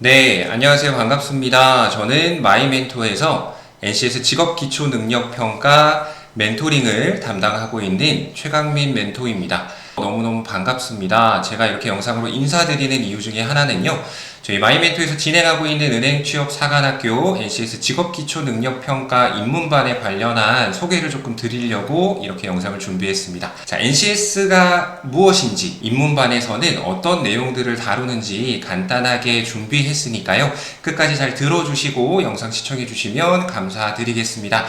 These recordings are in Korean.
네, 안녕하세요. 반갑습니다. 저는 마이멘토에서 NCS 직업기초능력평가 멘토링을 담당하고 있는 최강민 멘토입니다. 너무너무 반갑습니다. 제가 이렇게 영상으로 인사드리는 이유 중에 하나는요, 저희 마이멘토에서 진행하고 있는 은행취업사관학교 NCS 직업기초능력평가 입문반에 관련한 소개를 조금 드리려고 이렇게 영상을 준비했습니다. 자, NCS가 무엇인지, 입문반에서는 어떤 내용들을 다루는지 간단하게 준비했으니까요. 끝까지 잘 들어주시고 영상 시청해주시면 감사드리겠습니다.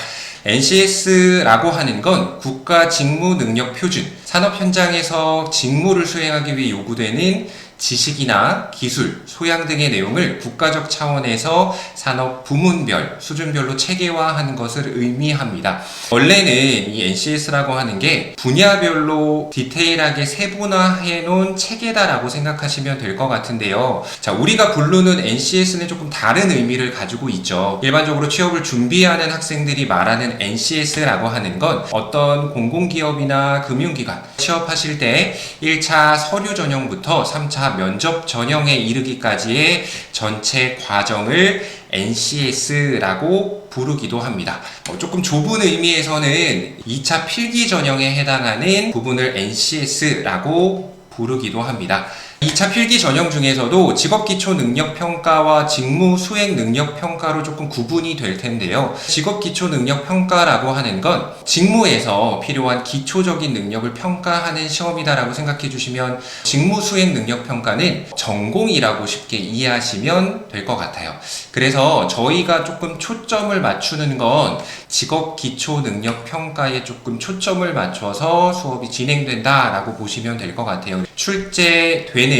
NCS라고 하는 건 국가직무능력표준, 산업 현장에서 직무를 수행하기 위해 요구되는 지식이나 기술, 소양 등의 내용을 국가적 차원에서 산업 부문별, 수준별로 체계화하는 것을 의미합니다. 원래는 이 NCS라고 하는 게 분야별로 디테일하게 세분화해 놓은 체계다라고 생각하시면 될 것 같은데요. 자, 우리가 부르는 NCS는 조금 다른 의미를 가지고 있죠. 일반적으로 취업을 준비하는 학생들이 말하는 NCS라고 하는 건 어떤 공공기업이나 금융기관 취업하실 때 1차 서류 전형부터 3차 면접 전형에 이르기까지의 전체 과정을 NCS라고 부르기도 합니다. 조금 좁은 의미에서는 2차 필기 전형에 해당하는 부분을 NCS라고 부르기도 합니다. 2차 필기 전형 중에서도 직업기초능력평가와 직무수행능력평가로 조금 구분이 될 텐데요. 직업기초능력평가라고 하는 건 직무에서 필요한 기초적인 능력을 평가하는 시험이다라고 생각해 주시면, 직무수행능력평가는 전공이라고 쉽게 이해하시면 될 것 같아요. 그래서 저희가 조금 초점을 맞추는 건 직업기초능력평가에 조금 초점을 맞춰서 수업이 진행된다라고 보시면 될 것 같아요. 출제되는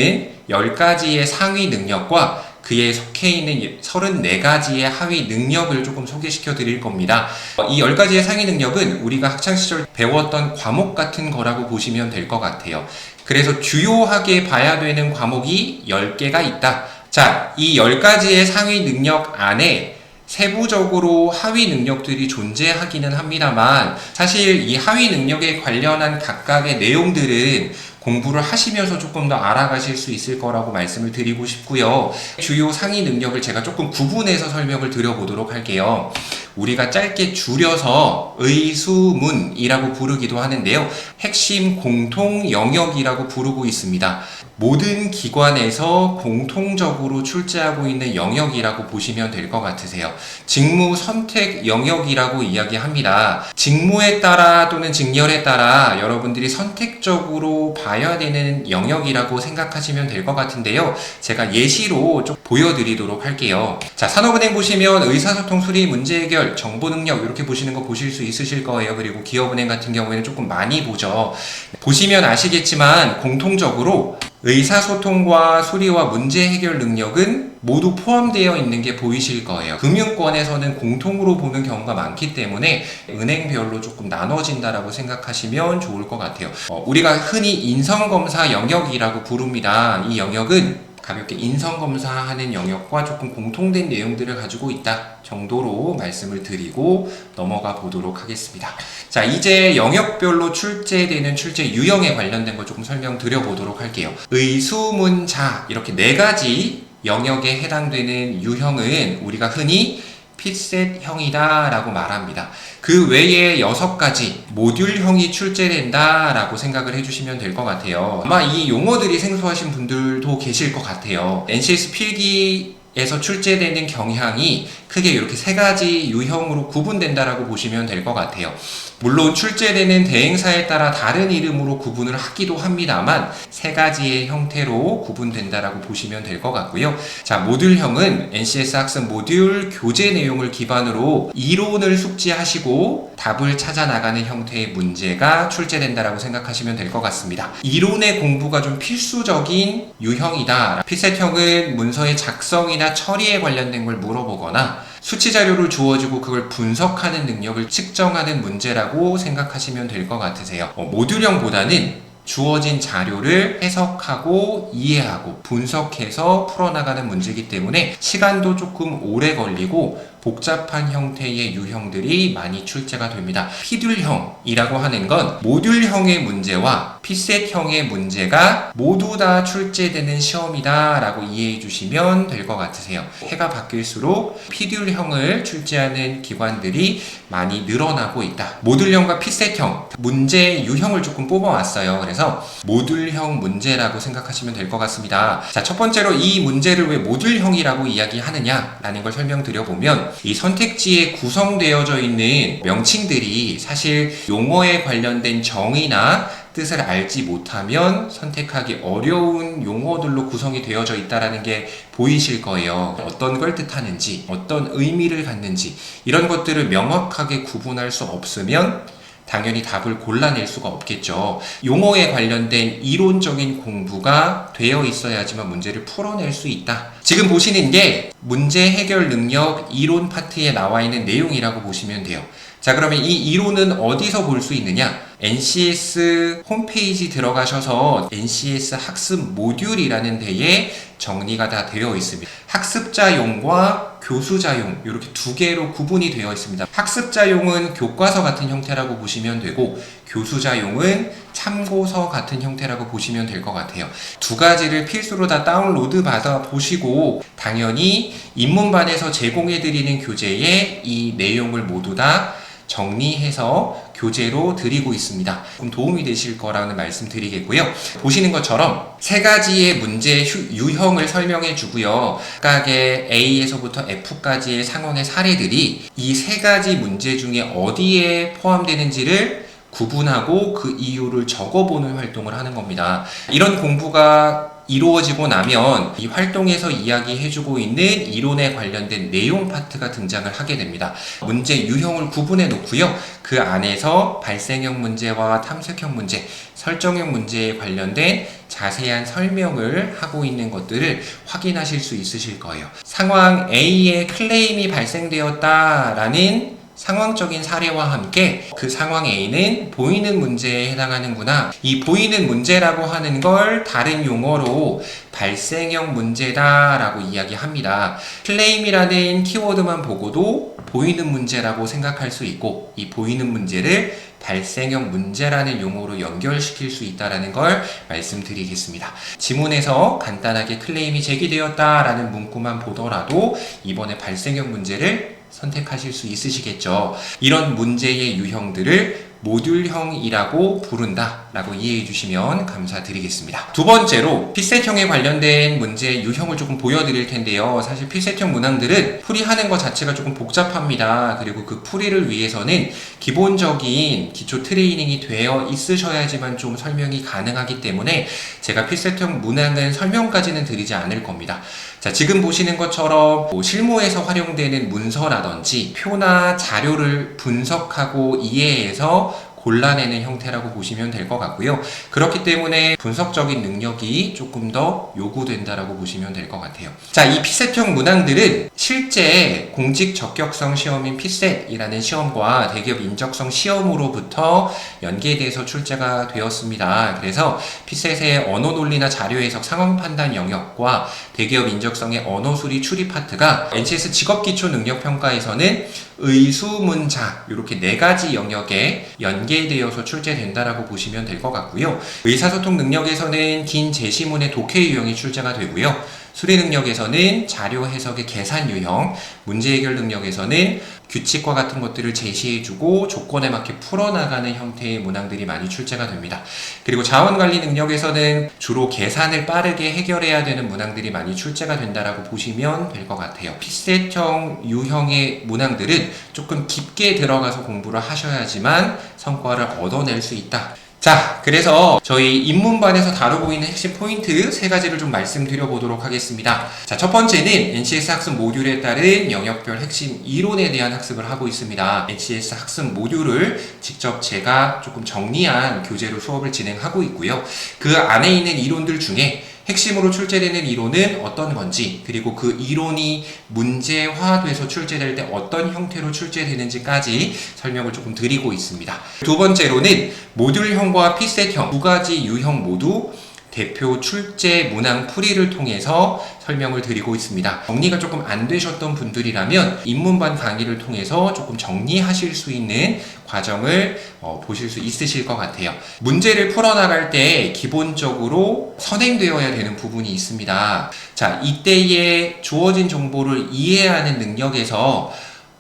10가지의 상위 능력과 그에 속해 있는 34가지의 하위 능력을 조금 소개시켜 드릴 겁니다. 이 10가지의 상위 능력은 우리가 학창시절 배웠던 과목 같은 거라고 보시면 될 것 같아요. 그래서 주요하게 봐야 되는 과목이 10개가 있다. 자, 이 10가지의 상위 능력 안에 세부적으로 하위 능력들이 존재하기는 합니다만, 사실 이 하위 능력에 관련한 각각의 내용들은 공부를 하시면서 조금 더 알아가실 수 있을 거라고 말씀을 드리고 싶고요. 주요 상위 능력을 제가 조금 구분해서 설명을 드려보도록 할게요. 우리가 짧게 줄여서 의수문이라고 부르기도 하는데요. 핵심 공통 영역이라고 부르고 있습니다. 모든 기관에서 공통적으로 출제하고 있는 영역이라고 보시면 될 것 같으세요. 직무 선택 영역이라고 이야기합니다. 직무에 따라 또는 직렬에 따라 여러분들이 선택적으로 봐야 되는 영역이라고 생각하시면 될 것 같은데요. 제가 예시로 좀 보여드리도록 할게요. 자, 산업은행 보시면 의사소통, 수리, 문제 해결, 정보능력 이렇게 보시는 거 보실 수 있으실 거예요. 그리고 기업은행 같은 경우에는 조금 많이 보죠. 보시면 아시겠지만 공통적으로 의사소통과 수리와 문제 해결 능력은 모두 포함되어 있는 게 보이실 거예요. 금융권에서는 공통으로 보는 경우가 많기 때문에 은행별로 조금 나눠진다라고 생각하시면 좋을 것 같아요. 우리가 흔히 인성검사 영역이라고 부릅니다. 이 영역은 가볍게 인성검사하는 영역과 조금 공통된 내용들을 가지고 있다 정도로 말씀을 드리고 넘어가 보도록 하겠습니다. 자, 이제 영역별로 출제되는 출제 유형에 관련된 거 조금 설명드려보도록 할게요. 의수문자 이렇게 4가지 영역에 해당되는 유형은 우리가 흔히 핏셋형이다 라고 말합니다. 그 외에 6가지 모듈형이 출제된다 라고 생각을 해주시면 될 것 같아요. 아마 이 용어들이 생소하신 분들도 계실 것 같아요. NCS 필기에서 출제되는 경향이 크게 이렇게 3가지 유형으로 구분된다라고 보시면 될 것 같아요. 물론 출제되는 대행사에 따라 다른 이름으로 구분을 하기도 합니다만 3가지의 형태로 구분된다라고 보시면 될 것 같고요. 자, 모듈형은 NCS 학습 모듈 교재 내용을 기반으로 이론을 숙지하시고 답을 찾아 나가는 형태의 문제가 출제된다라고 생각하시면 될 것 같습니다. 이론의 공부가 좀 필수적인 유형이다. 핏셋형은 문서의 작성이나 처리에 관련된 걸 물어보거나 수치 자료를 주어지고 그걸 분석하는 능력을 측정하는 문제라고 생각하시면 될 것 같으세요. 모듈형보다는 주어진 자료를 해석하고 이해하고 분석해서 풀어나가는 문제이기 때문에 시간도 조금 오래 걸리고 복잡한 형태의 유형들이 많이 출제가 됩니다. 피듈형이라고 하는 건 모듈형의 문제와 핏셋형의 문제가 모두 다 출제되는 시험이다 라고 이해해 주시면 될 것 같으세요. 해가 바뀔수록 피듈형을 출제하는 기관들이 많이 늘어나고 있다. 모듈형과 핏셋형 문제 유형을 조금 뽑아왔어요. 그래서 모듈형 문제라고 생각하시면 될 것 같습니다. 자, 첫 번째로 이 문제를 왜 모듈형이라고 이야기하느냐 라는 걸 설명드려보면 이 선택지에 구성되어져 있는 명칭들이 사실 용어에 관련된 정의나 뜻을 알지 못하면 선택하기 어려운 용어들로 구성이 되어져 있다는 게 보이실 거예요. 어떤 걸 뜻하는지, 어떤 의미를 갖는지 이런 것들을 명확하게 구분할 수 없으면 당연히 답을 골라낼 수가 없겠죠. 용어에 관련된 이론적인 공부가 되어 있어야지만 문제를 풀어낼 수 있다. 지금 보시는 게 문제 해결 능력 이론 파트에 나와 있는 내용이라고 보시면 돼요. 자, 그러면 이 이론은 어디서 볼 수 있느냐? NCS 홈페이지 들어가셔서 NCS 학습 모듈이라는 데에 정리가 다 되어 있습니다. 학습자용과 교수자용 이렇게 두 개로 구분이 되어 있습니다. 학습자용은 교과서 같은 형태라고 보시면 되고 교수자용은 참고서 같은 형태라고 보시면 될 것 같아요. 두 가지를 필수로 다 다운로드 받아 보시고 당연히 입문반에서 제공해드리는 교재에 이 내용을 모두 다 정리해서 교재로 드리고 있습니다. 조금 도움이 되실 거라는 말씀 드리겠고요. 보시는 것처럼 세 가지의 문제 유형을 설명해 주고요. 각각의 A에서부터 F까지의 상황의 사례들이 이 세 가지 문제 중에 어디에 포함되는지를 구분하고 그 이유를 적어보는 활동을 하는 겁니다. 이런 공부가 이루어지고 나면 이 활동에서 이야기해주고 있는 이론에 관련된 내용 파트가 등장을 하게 됩니다. 문제 유형을 구분해 놓고요. 그 안에서 발생형 문제와 탐색형 문제, 설정형 문제에 관련된 자세한 설명을 하고 있는 것들을 확인하실 수 있으실 거예요. 상황 A에 클레임이 발생되었다라는 상황적인 사례와 함께 그 상황 A는 보이는 문제에 해당하는구나. 이 보이는 문제라고 하는 걸 다른 용어로 발생형 문제다라고 이야기합니다. 클레임이라는 키워드만 보고도 보이는 문제라고 생각할 수 있고 이 보이는 문제를 발생형 문제라는 용어로 연결시킬 수 있다는 걸 말씀드리겠습니다. 지문에서 간단하게 클레임이 제기되었다라는 문구만 보더라도 이번에 발생형 문제를 선택하실 수 있으시겠죠. 이런 문제의 유형들을 모듈형이라고 부른다라고 이해해 주시면 감사드리겠습니다. 두 번째로 핏셋형에 관련된 문제 유형을 조금 보여드릴 텐데요. 사실 핏셋형 문항들은 풀이하는 것 자체가 조금 복잡합니다. 그리고 그 풀이를 위해서는 기본적인 기초 트레이닝이 되어 있으셔야지만 좀 설명이 가능하기 때문에 제가 핏셋형 문항은 설명까지는 드리지 않을 겁니다. 자, 지금 보시는 것처럼 실무에서 활용되는 문서라든지 표나 자료를 분석하고 이해해서 골라내는 형태라고 보시면 될 것 같고요. 그렇기 때문에 분석적인 능력이 조금 더 요구된다라고 보시면 될 것 같아요. 자, 이 핏셋형 문항들은 실제 공직 적격성 시험인 핏셋이라는 시험과 대기업 인적성 시험으로부터 연계돼서 출제가 되었습니다. 그래서 핏셋의 언어 논리나 자료 해석, 상황 판단 영역과 대기업 인적성의 언어 수리 추리 파트가 NCS 직업기초 능력평가에서는 의수문자 이렇게 네 가지 영역에 연계되어서 출제된다라고 보시면 될 것 같고요. 의사소통 능력에서는 긴 제시문의 독해 유형이 출제가 되고요. 수리 능력에서는 자료 해석의 계산 유형, 문제 해결 능력에서는 규칙과 같은 것들을 제시해주고 조건에 맞게 풀어나가는 형태의 문항들이 많이 출제가 됩니다. 그리고 자원관리 능력에서는 주로 계산을 빠르게 해결해야 되는 문항들이 많이 출제가 된다라고 보시면 될 것 같아요. 핏셋형 유형의 문항들은 조금 깊게 들어가서 공부를 하셔야지만 성과를 얻어낼 수 있다. 자, 그래서 저희 입문반에서 다루고 있는 핵심 포인트 세 가지를 좀 말씀드려 보도록 하겠습니다. 자, 첫 번째는 NCS 학습 모듈에 따른 영역별 핵심 이론에 대한 학습을 하고 있습니다. NCS 학습 모듈을 직접 제가 조금 정리한 교재로 수업을 진행하고 있고요. 그 안에 있는 이론들 중에 핵심으로 출제되는 이론은 어떤 건지, 그리고 그 이론이 문제화돼서 출제될 때 어떤 형태로 출제되는지까지 설명을 조금 드리고 있습니다. 두 번째로는 모듈형과 핏셋형 두 가지 유형 모두 대표 출제 문항 풀이를 통해서 설명을 드리고 있습니다. 정리가 조금 안 되셨던 분들이라면 입문반 강의를 통해서 조금 정리하실 수 있는 과정을 보실 수 있으실 것 같아요. 문제를 풀어나갈 때 기본적으로 선행되어야 되는 부분이 있습니다. 자, 이때에 주어진 정보를 이해하는 능력에서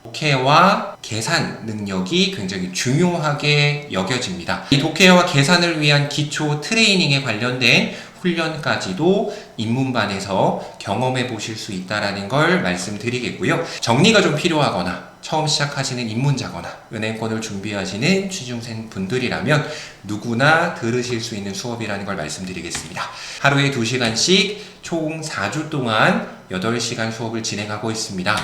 독해와 계산 능력이 굉장히 중요하게 여겨집니다. 이 독해와 계산을 위한 기초 트레이닝에 관련된 훈련까지도 입문반에서 경험해 보실 수 있다는 걸 말씀드리겠고요. 정리가 좀 필요하거나 처음 시작하시는 입문자거나 은행권을 준비하시는 취준생 분들이라면 누구나 들으실 수 있는 수업이라는 걸 말씀드리겠습니다. 하루에 2시간씩 총 4주 동안 8시간 수업을 진행하고 있습니다.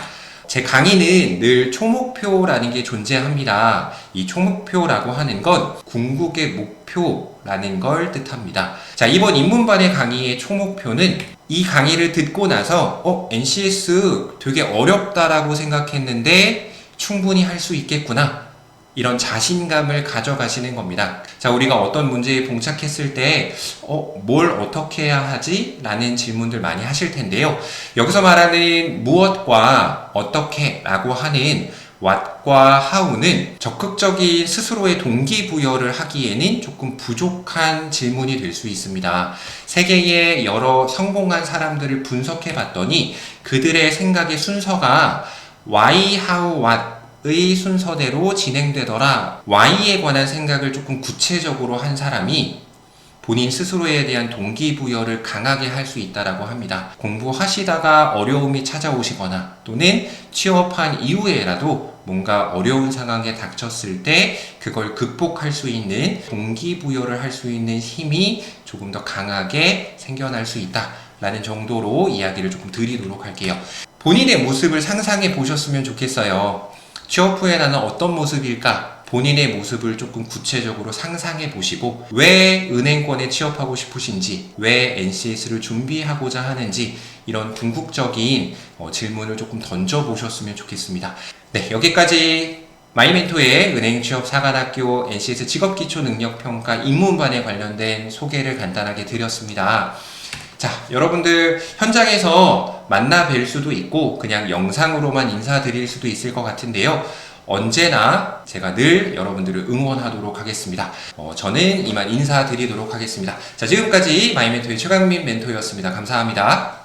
제 강의는 늘 총목표라는 게 존재합니다. 이 총목표라고 하는 건 궁극의 목표라는 걸 뜻합니다. 자, 이번 입문반의 강의의 총목표는 이 강의를 듣고 나서 NCS 되게 어렵다라고 생각했는데 충분히 할 수 있겠구나. 이런 자신감을 가져가시는 겁니다. 자, 우리가 어떤 문제에 봉착했을 때 뭘 어떻게 해야 하지? 라는 질문들 많이 하실 텐데요. 여기서 말하는 무엇과 어떻게 라고 하는 what과 how는 적극적인 스스로의 동기부여를 하기에는 조금 부족한 질문이 될 수 있습니다. 세계의 여러 성공한 사람들을 분석해 봤더니 그들의 생각의 순서가 why, how, what 의 순서대로 진행되더라. Y에 관한 생각을 조금 구체적으로 한 사람이 본인 스스로에 대한 동기부여를 강하게 할 수 있다라고 합니다. 공부하시다가 어려움이 찾아오시거나 또는 취업한 이후에라도 뭔가 어려운 상황에 닥쳤을 때 그걸 극복할 수 있는 동기부여를 할 수 있는 힘이 조금 더 강하게 생겨날 수 있다라는 정도로 이야기를 조금 드리도록 할게요. 본인의 모습을 상상해 보셨으면 좋겠어요. 취업 후에 나는 어떤 모습일까? 본인의 모습을 조금 구체적으로 상상해 보시고 왜 은행권에 취업하고 싶으신지, 왜 NCS를 준비하고자 하는지 이런 궁극적인 질문을 조금 던져 보셨으면 좋겠습니다. 네, 여기까지 마이멘토의 은행 취업 사관학교 NCS 직업기초능력평가 입문반에 관련된 소개를 간단하게 드렸습니다. 자, 여러분들 현장에서 만나 뵐 수도 있고 그냥 영상으로만 인사드릴 수도 있을 것 같은데요. 언제나 제가 늘 여러분들을 응원하도록 하겠습니다. 저는 이만 인사드리도록 하겠습니다. 자, 지금까지 마이멘토의 최강민 멘토였습니다. 감사합니다.